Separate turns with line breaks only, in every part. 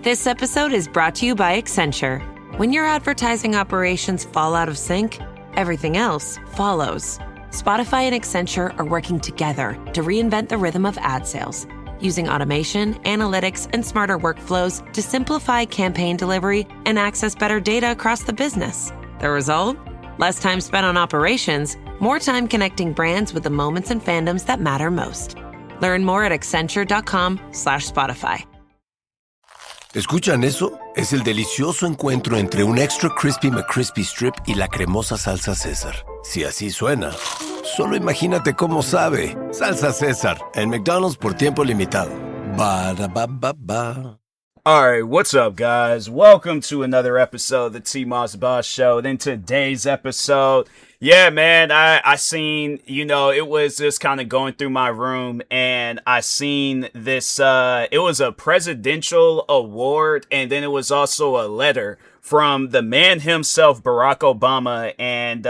This episode is brought to you by Accenture. When your advertising operations fall out of sync, everything else follows. Spotify and Accenture are working together to reinvent the rhythm of ad sales, using automation, analytics, and smarter workflows to simplify campaign delivery and access better data across the business. The result? Less time spent on operations, more time connecting brands with the moments and fandoms that matter most. Learn more at accenture.com/Spotify.
¿Escuchan eso? Es el delicioso encuentro entre un Extra Crispy McCrispy Strip y la cremosa salsa César. Si así suena, solo imagínate cómo sabe. Salsa César, en McDonald's por tiempo limitado. Ba-da-ba-ba-ba.
Alright, what's up, guys? Welcome to another episode of the TMossBoss Show. And in today's episode, yeah, man, I seen, it was just kind of going through my room, and I seen this, it was a presidential award, and then it was also a letter from the man himself, Barack Obama, and,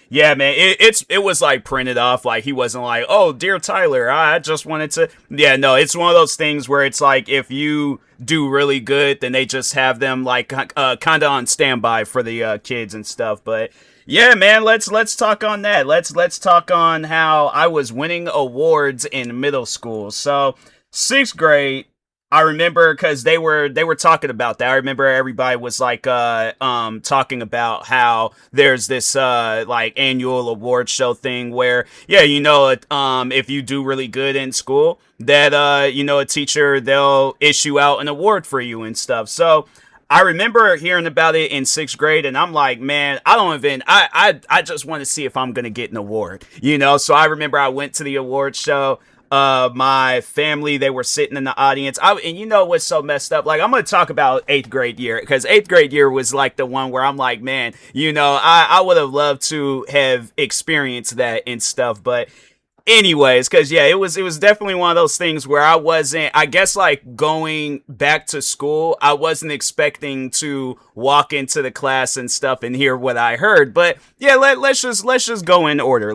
yeah, man, it was, like, printed off, like, he wasn't like, oh, dear Tyler, I just wanted to, yeah, no, it's one of those things where it's like, if you do really good, then they just have them, like, kind of on standby for the, kids and stuff, but yeah, man, let's talk on that. Let's talk on how I was winning awards in middle school. So, 6th grade, I remember because they were talking about that. I remember everybody was like talking about how there's this like annual award show thing where if you do really good in school, that a teacher, they'll issue out an award for you and stuff. So I remember hearing about it in 6th grade, and I'm like, man, I just want to see if I'm going to get an award, So I remember I went to the award show. My family, they were sitting in the audience. And you know what's so messed up? Like, I'm going to talk about 8th grade year, because 8th grade year was like the one where I'm like, man, I would have loved to have experienced that and stuff, but anyways, because yeah, it was definitely one of those things where I guess like going back to school, I wasn't expecting to walk into the class and stuff and hear what I heard. But yeah, let's just go in order.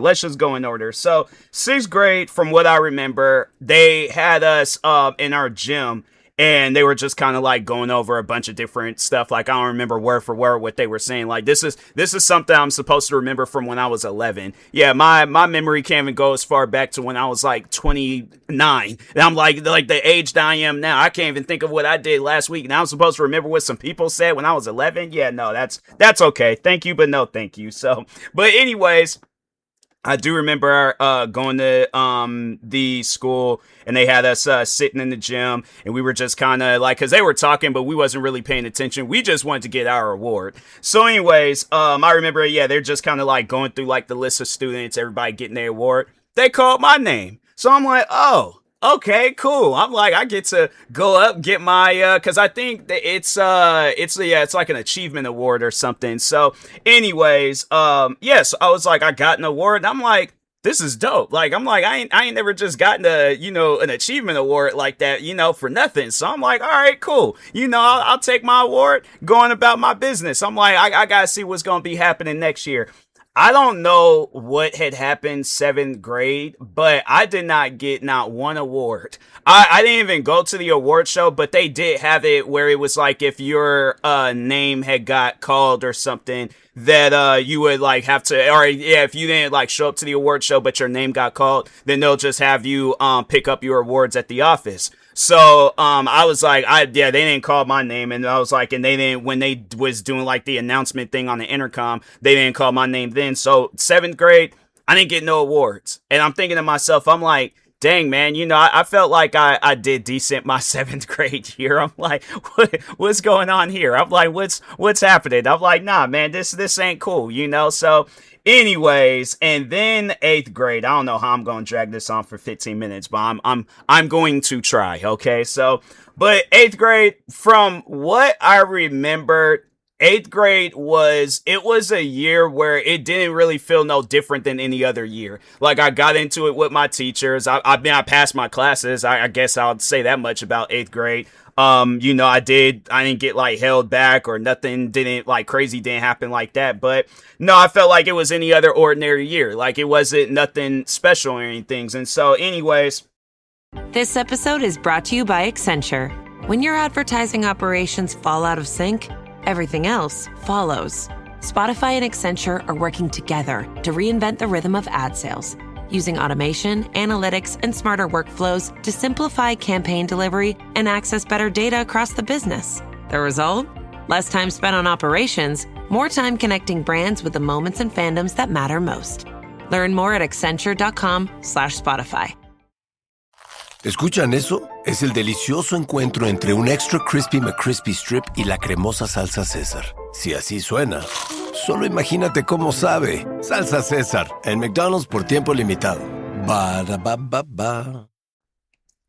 So 6th grade, from what I remember, they had us in our gym. And they were just kind of like going over a bunch of different stuff. Like, I don't remember word for word what they were saying. Like, this is something I'm supposed to remember from when I was 11. Yeah, my memory can't even go as far back to when I was like 29. And I'm like the age that I am now. I can't even think of what I did last week. And I'm supposed to remember what some people said when I was 11. Yeah, no, that's okay. Thank you, but no thank you. So, but anyways, I do remember going to the school, and they had us sitting in the gym, and we were just kind of like, because they were talking, but we wasn't really paying attention. We just wanted to get our award. So anyways, I remember, yeah, they're just kind of like going through like the list of students, everybody getting their award. They called my name. So I'm like, oh, okay, cool. I'm like, I get to go up, get my, cause I think that it's like an achievement award or something. So anyways, yes, I was like, I got an award, and I'm like, this is dope. Like, I'm like, I ain't never just gotten an achievement award like that, for nothing. So I'm like, all right, cool. I'll take my award, going about my business. I'm like, I gotta see what's going to be happening next year. I don't know what had happened 7th grade, but I did not get not one award. I didn't even go to the award show, but they did have it where it was like if your name had got called or something, that you would like have to, or yeah, if you didn't like show up to the award show but your name got called, then they'll just have you pick up your awards at the office. So, I was like, they didn't call my name, and I was like, and they didn't, when they was doing like the announcement thing on the intercom, they didn't call my name then. So 7th grade, I didn't get no awards. And I'm thinking to myself, I'm like, dang, man, I felt like I did decent my 7th grade year. I'm like, what's going on here? I'm like, what's happening? I'm like, nah, man, this ain't cool, So anyways, and then 8th grade, I don't know how I'm going to drag this on for 15 minutes, but I'm going to try. Okay. So, but 8th grade, from what I remember, 8th grade was a year where it didn't really feel no different than any other year. Like, I got into it with my teachers. I passed my classes. I guess I'll say that much about 8th grade. I didn't get like held back or nothing, didn't like crazy didn't happen like that. But no, I felt like it was any other ordinary year. Like, it wasn't nothing special or anything. And so anyways,
this episode is brought to you by Accenture. When your advertising operations fall out of sync, everything else follows. Spotify and Accenture are working together to reinvent the rhythm of ad sales, using automation, analytics, and smarter workflows to simplify campaign delivery and access better data across the business. The result? Less time spent on operations, more time connecting brands with the moments and fandoms that matter most. Learn more at accenture.com/Spotify.
¿Escuchan eso? Es el delicioso encuentro entre un Extra Crispy McCrispy Strip y la cremosa salsa César. Si así suena, solo imagínate cómo sabe Salsa César en McDonald's por tiempo limitado. Ba-da-ba-ba-ba.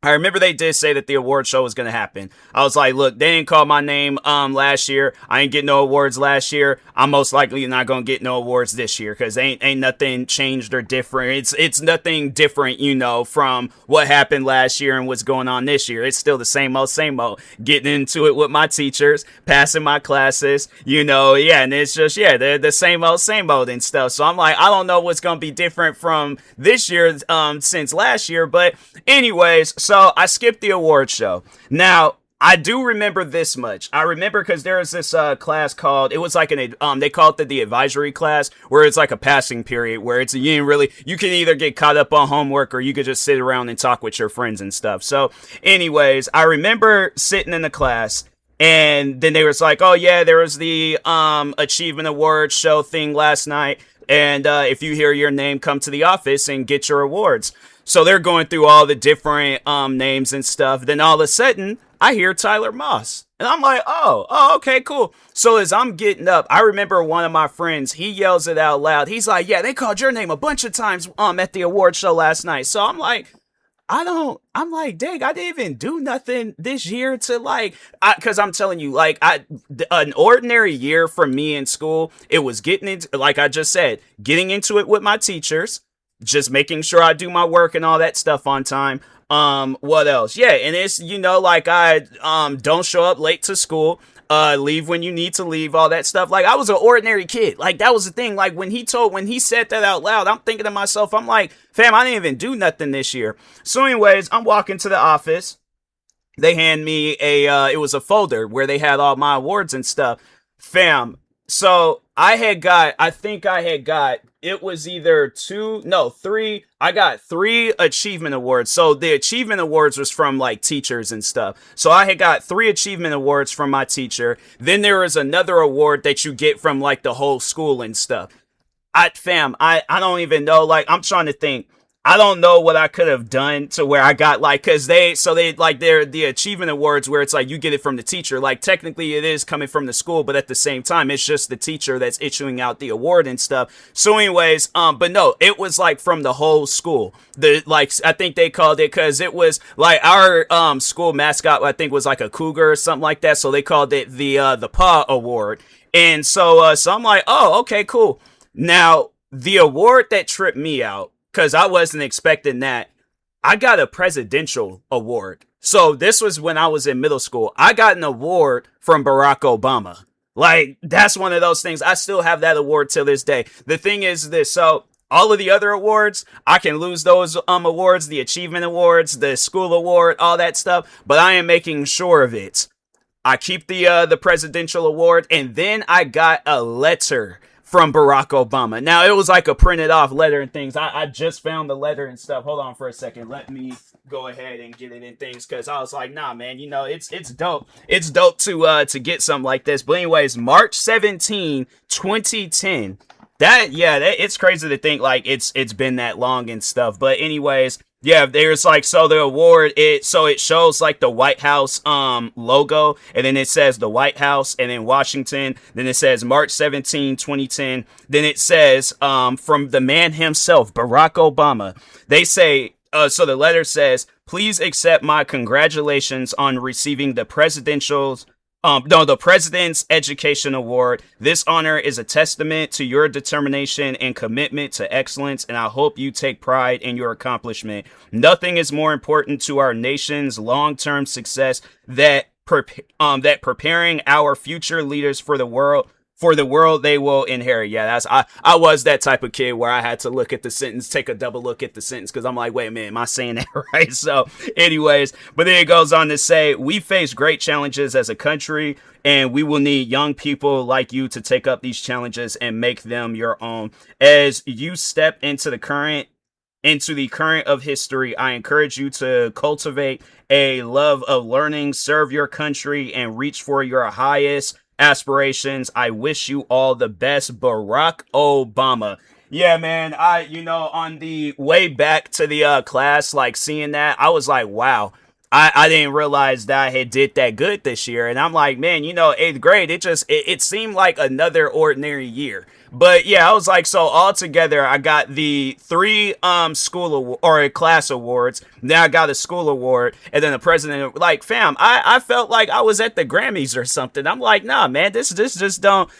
I remember they did say that the award show was going to happen. I was like, look, they didn't call my name last year. I ain't get no awards last year. I'm most likely not going to get no awards this year because ain't nothing changed or different. It's nothing different, you know, from what happened last year and what's going on this year. It's still the same old. Getting into it with my teachers, passing my classes, you know, yeah, and it's just, yeah, they're the same old and stuff. So I'm like, I don't know what's going to be different from this year since last year. But anyways, so I skipped the award show. Now, I do remember this much. I remember because there was this class called, it was like they called it the advisory class, where it's like a passing period, where it's, you can either get caught up on homework or you could just sit around and talk with your friends and stuff. So anyways, I remember sitting in the class and then they was like, oh yeah, there was the achievement award show thing last night. And if you hear your name, come to the office and get your awards. So they're going through all the different names and stuff. Then all of a sudden, I hear Tyler Moss. And I'm like, oh, okay, cool. So as I'm getting up, I remember one of my friends, he yells it out loud. He's like, yeah, they called your name a bunch of times at the award show last night. So I'm like, dang, I didn't even do nothing this year to because I'm telling you, an ordinary year for me in school, it was getting into, like I just said, getting into it with my teachers, just making sure I do my work and all that stuff on time. What else? Yeah, and it's, I don't show up late to school, leave when you need to leave, all that stuff. Like, I was an ordinary kid. Like, that was the thing. Like, when he said that out loud, I'm thinking to myself, I'm like, fam, I didn't even do nothing this year. So anyways, I'm walking to the office. They hand me it was a folder where they had all my awards and stuff. Fam, so it was either three. I got 3 achievement awards. So the achievement awards was from teachers and stuff. So I had got 3 achievement awards from my teacher. Then there was another award that you get from the whole school and stuff. I don't even know. I'm trying to think. I don't know what I could have done to where I got cause they're the achievement awards where it's you get it from the teacher. Technically it is coming from the school, but at the same time, it's just the teacher that's issuing out the award and stuff. So anyways, but no, it was from the whole school. I think they called it cause it was our, school mascot, I think was a cougar or something like that. So they called it the Paw Award. And so I'm like, oh, okay, cool. Now the award that tripped me out, because I wasn't expecting that, I got a presidential award. So this was when I was in middle school. I got an award from Barack Obama. That's one of those things. I still have that award till this day. The thing is this, so all of the other awards, I can lose those awards, the achievement awards, the school award, all that stuff, but I am making sure of it. I keep the presidential award, and then I got a letter from Barack Obama. Now, it was a printed off letter and things. I just found the letter and stuff. Hold on for a second. Let me go ahead and get it in things, because I was like, nah, man, it's dope. It's dope to get something like this. But anyways, March 17, 2010. It's crazy to think it's been that long and stuff. But anyways, yeah, there's so the award, it shows the White House logo, and then it says the White House, and then Washington, then it says March 17, 2010, then it says from the man himself, Barack Obama. They say, so the letter says, please accept my congratulations on receiving the the President's Education Award. This honor is a testament to your determination and commitment to excellence, and I hope you take pride in your accomplishment. Nothing is more important to our nation's long-term success that preparing our future leaders for the world For the world they will inherit. Yeah, I was that type of kid where I had to look at the sentence, take a double look at the sentence, because I'm like, wait a minute, am I saying that right? So anyways, but then it goes on to say, we face great challenges as a country, and we will need young people like you to take up these challenges and make them your own. As you step into the current of history, I encourage you to cultivate a love of learning, serve your country, and reach for your highest aspirations. I wish you all the best, Barack Obama. Yeah, man, on the way back to the class, like seeing that, I was like, wow. I didn't realize that I had did that good this year. And I'm like, man, eighth grade, it seemed like another ordinary year. But yeah, I was like, so altogether, I got the 3 class awards. Then I got a school award, and then the president. Like, fam, I felt like I was at the Grammys or something. I'm like, nah, man, this just don't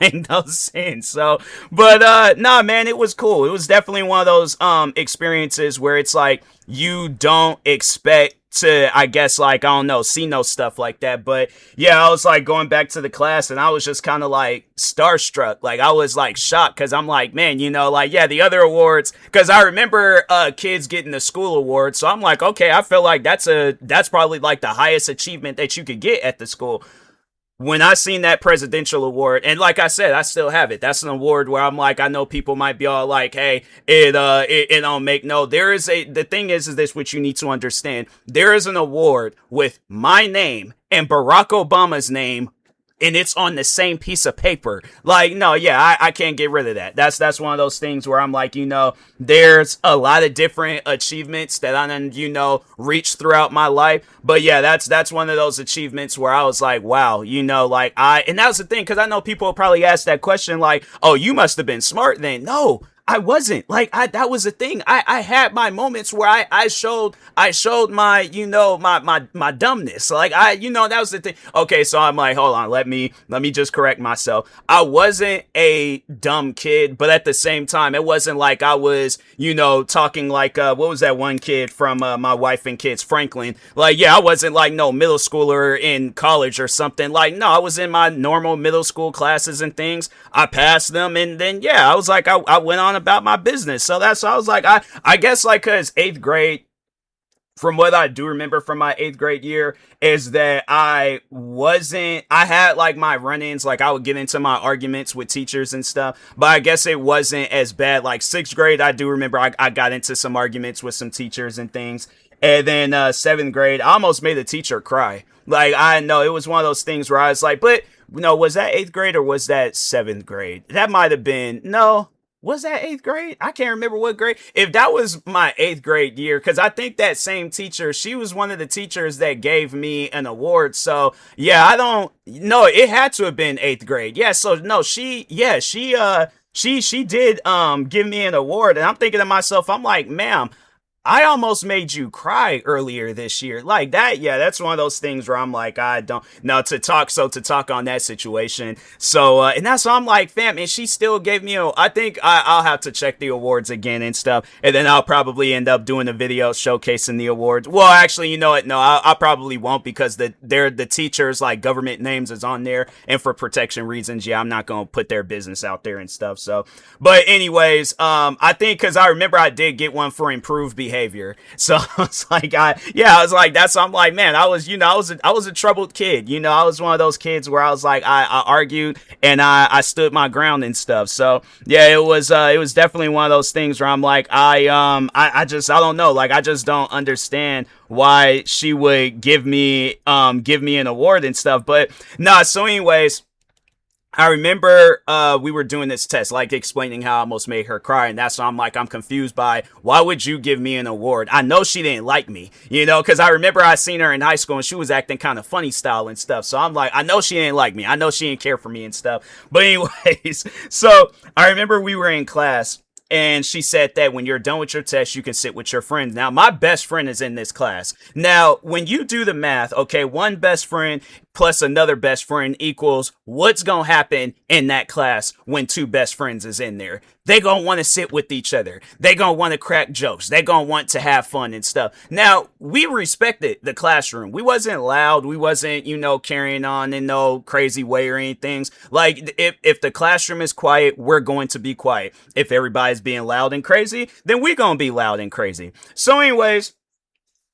make no sense. So, but nah, man, it was cool. It was definitely one of those experiences where it's like you don't expect to, I guess, like, I don't know, see no stuff like that. But yeah, I was like going back to the class, and I was just kind of like starstruck. Like, I was like shocked, because I'm like, man, like, yeah, the other awards, because I remember kids getting the school award. So I'm like, okay, I feel like that's probably like the highest achievement that you could get at the school. When I seen that presidential award, and like I said, I still have it. That's an award where I'm like, I know people might be all like, hey, it don't make no. The thing is this, which you need to understand. There is an award with my name and Barack Obama's name, and it's on the same piece of paper. Like, no, yeah, I can't get rid of that. That's one of those things where I'm like, there's a lot of different achievements that I done, reached throughout my life. But yeah, that's one of those achievements where I was like, wow, like and that was the thing, because I know people will probably ask that question like, oh, you must have been smart then. No, I wasn't. Like, that was the thing. I had my moments where I showed my, my dumbness. Like, that was the thing. Okay, so I'm like, hold on, let me just correct myself. I wasn't a dumb kid, but at the same time, it wasn't like I was, talking like, what was that one kid from My Wife and Kids, Franklin? Like, yeah, I wasn't like no middle schooler in college or something. Like, no, I was in my normal middle school classes and things. I passed them, and then, yeah, I was like, I went on about my business. So I was like, I guess, like, because 8th grade, from what I do remember from my 8th grade year, is that I had like my run-ins, like I would get into my arguments with teachers and stuff, but I guess it wasn't as bad. Like 6th grade, I do remember I got into some arguments with some teachers and things. And then 7th grade, I almost made a teacher cry. Like, I know it was one of those things where I was like, but was that 8th grade or was that 7th grade? That might have been, no. Was that 8th grade? I can't remember what grade. If that was my 8th grade year, because I think that same teacher, she was one of the teachers that gave me an award. So yeah, I don't know. It had to have been 8th grade. Yeah. So no, she did give me an award, and I'm thinking to myself, I'm like, ma'am, I almost made you cry earlier this year. Like that, yeah, that's one of those things where I'm like, I don't know to talk on that situation. So, and that's why I'm like, fam, and she still gave me I think I'll have to check the awards again and stuff. And then I'll probably end up doing a video showcasing the awards. Well, actually, you know what? No, I probably won't, because the teachers, like, government names is on there. And for protection reasons, yeah, I'm not going to put their business out there and stuff. So, but anyways, I think, because I remember I did get one for improved behavior. So I was like, I'm like, man, I was a troubled kid. I was one of those kids where I was like, I argued and I stood my ground and stuff. So yeah, it was definitely one of those things where I'm like, I don't know. Like, I just don't understand why she would give me an award and stuff. But nah, so anyways, I remember we were doing this test, like explaining how I almost made her cry, and that's why I'm like, I'm confused by, why would you give me an award? I know she didn't like me, because I remember I seen her in high school and she was acting kind of funny style and stuff. So I'm like, I know she didn't like me. I know she didn't care for me and stuff. But anyways, so I remember we were in class, and she said that when you're done with your test, you can sit with your friends. Now, my best friend is in this class. Now, when you do the math, okay, one best friend plus another best friend equals what's going to happen in that class when two best friends is in there. they gonna want to sit with each other. They gonna want to crack jokes. They gonna want to have fun and stuff. Now, we respected the classroom. We wasn't loud. We wasn't, carrying on in no crazy way or anything. Like, if the classroom is quiet, we're going to be quiet. If everybody's being loud and crazy, then we're gonna be loud and crazy. So anyways,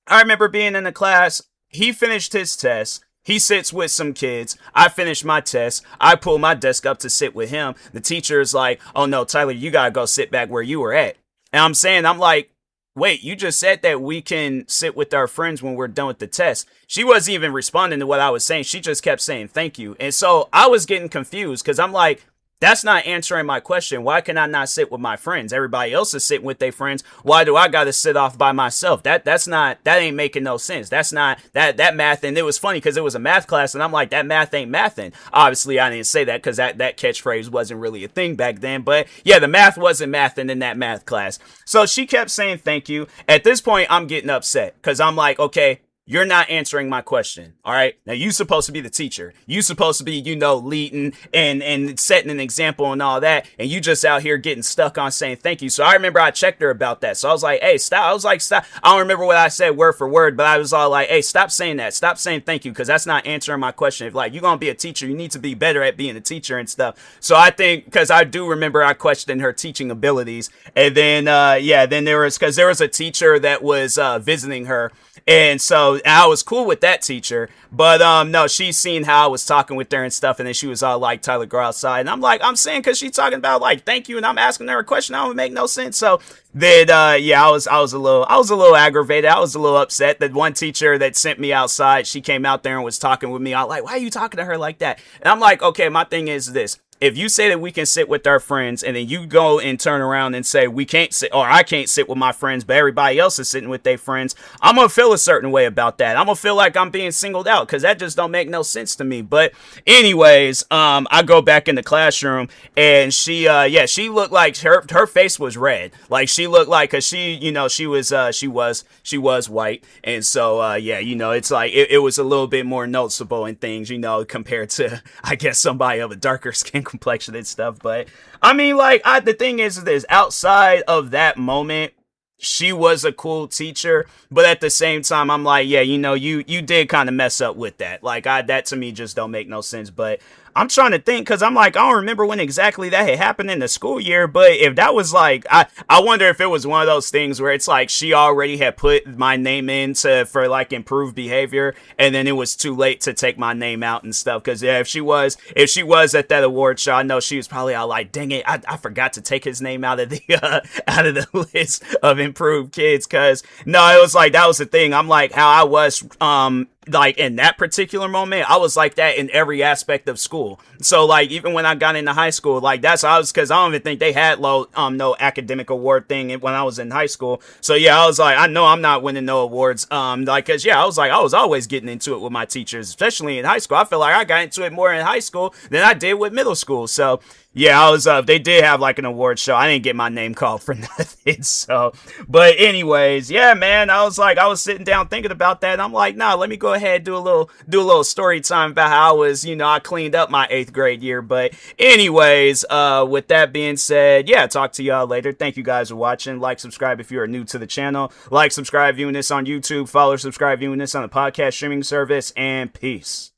I remember being in the class. He finished his test. He sits with some kids. I finished my test. I pull my desk up to sit with him. The teacher is like, oh no, Tyler, you gotta go sit back where you were at. And I'm like, wait, you just said that we can sit with our friends when we're done with the test. She wasn't even responding to what I was saying. She just kept saying thank you. And so I was getting confused because I'm like, that's not answering my question. Why can I not sit with my friends? Everybody else is sitting with their friends. Why do I got to sit off by myself? That ain't making no sense. That's not that math. And it was funny because it was a math class and I'm like, that math ain't mathin'. Obviously I didn't say that because that catchphrase wasn't really a thing back then. But yeah, the math wasn't mathin' in that math class. So she kept saying thank you. At this point, I'm getting upset because I'm like, okay, you're not answering my question. All right. Now you supposed to be the teacher. You supposed to be, leading and setting an example and all that. And you just out here getting stuck on saying thank you. So I remember I checked her about that. So I was like, hey, stop. I was like, stop. I don't remember what I said word for word, but I was all like, hey, stop saying that. Stop saying thank you. Cause that's not answering my question. If like, you're going to be a teacher, you need to be better at being a teacher and stuff. So I think, cause I do remember I questioned her teaching abilities. And then, then there was a teacher that was, visiting her. And so I was cool with that teacher, but no, she's seen how I was talking with her and stuff, and then she was all like, Tyler, go outside. And I'm like, I'm saying, because she's talking about like thank you, and I'm asking her a question that don't make no sense. So then I was a little aggravated. I was a little upset. That one teacher that sent me outside, she came out there and was talking with me. I was like, why are you talking to her like that? And I'm like, okay, my thing is this. If you say that we can sit with our friends and then you go and turn around and say we can't sit, or I can't sit with my friends, but everybody else is sitting with their friends, I'm going to feel a certain way about that. I'm going to feel like I'm being singled out because that just don't make no sense to me. But anyways, I go back in the classroom and she looked like her face was red. Like she looked like, cause she was white. And so, it's like, it was a little bit more noticeable in things, compared to, I guess, somebody of a darker skin complexion and stuff. But I mean, like, the thing is this, outside of that moment, she was a cool teacher, but at the same time, I'm like, yeah, you did kind of mess up with that. Like, that to me just don't make no sense. But I'm trying to think, because I'm like, I don't remember when exactly that had happened in the school year, but if that was like, I wonder if it was one of those things where it's like she already had put my name in for like improved behavior, and then it was too late to take my name out and stuff. Because yeah, if she was at that award show, I know she was probably all like, dang it, I forgot to take his name out of the list of improved kids. Because no, it was like, that was the thing. I'm like, how I was like in that particular moment, I was like that in every aspect of school. So like, even when I got into high school, like that's how I was, because I don't even think they had no academic award thing when I was in high school. So yeah, I was like, I know I'm not winning no awards. Because yeah, I was always getting into it with my teachers, especially in high school. I feel like I got into it more in high school than I did with middle school. So yeah, I was, they did have like an award show. I didn't get my name called for nothing. So, but anyways, yeah, man, I was sitting down thinking about that. And I'm like, nah, let me go ahead and do a little story time about how I was, I cleaned up my 8th grade year. But anyways, with that being said, yeah, talk to y'all later. Thank you guys for watching. Like, subscribe if you are new to the channel. Like, subscribe, viewing this on YouTube. Follow, subscribe, viewing this on the podcast streaming service, and peace.